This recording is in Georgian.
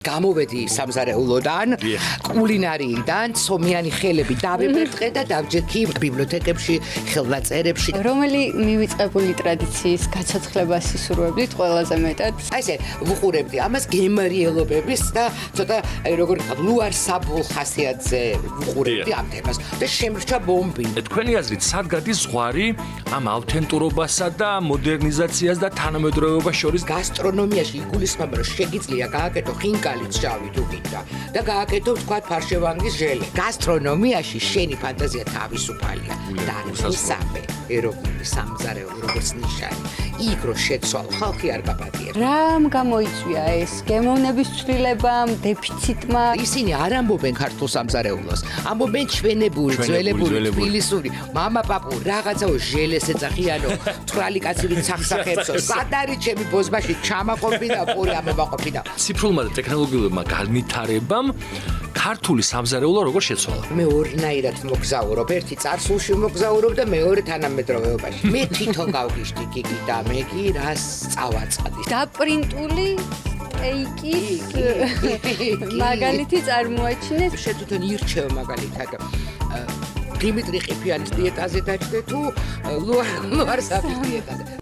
გამოვედი სამზარეულოდან, კულინარიიდან, ცომიანი ხელები დავებერტყე და დავჯექი ბიბლიოთეკებში, ხელნაწერებში. რომელი მივიწყებული ტრადიციის გაცოცხლებას ისურვებდით ყველაზე მეტად? აი ესე ვუყურებდი ამას გემრიელობების და ცოტა როგორ ვთქვათ, ლუარ საბულ ხასიათზე ვუყურებდი ამ თემას და შემრჩა ბომბი. თქვენი აზრით, სად გადის ზღვარი ამ ავთენტურობასა და მოდერნიზაციას და თანამედროვეობას შორის? გასტრონომიაში იგულისხმება, რომ შეგიძლია გააკეთო ხინკალით შავი თუ გინდა და გააკეთო ვთქვათ ფარშევანგის ჟელე. გასტრონომიაში შენი ფანტაზია თავისუფალია და მისამე ეროვნული სამზარეულო როგორც ნიშანი. იქ რო შეცვალ ხალხი არ გაპატიებს. რამ გამოიწვია ეს გემოვნების ცვლილებამ, დეფიციტმა? ისინი არ ამბობენ ქართულ სამზარეულოს, ამბობენ ჩვენებული, ძველებული, თბილისური, მამა პაპუ, რაღაცაო ჟელეს ეძახიანო, თვრალი კაცი ვინც სახსახებსო, სად არის ჩემი ბოზბაში ჩამაყოფი და პური ამებაყოფი და ციფრულმა და ტექნოლოგიურმა განვითარებამ ქართული სამზარეულო როგორ შეცვალა? მე ორნაირად მოგზაურობ, ერთი წარსულში მოგზაურობ და მეორე თანამედროვეობაში. მე თვითონ გავგიშდი გიგი და მე კი რას წავაწყდი. დაპრინტული სტეიკის მაგალითი წარმოაჩინეთ. შეთვითონ ირჩევ მაგალითად დიმიტრი ყიფიანის დიეტაზე დაჭდე თუ ლუარ საბის დიეტაზე.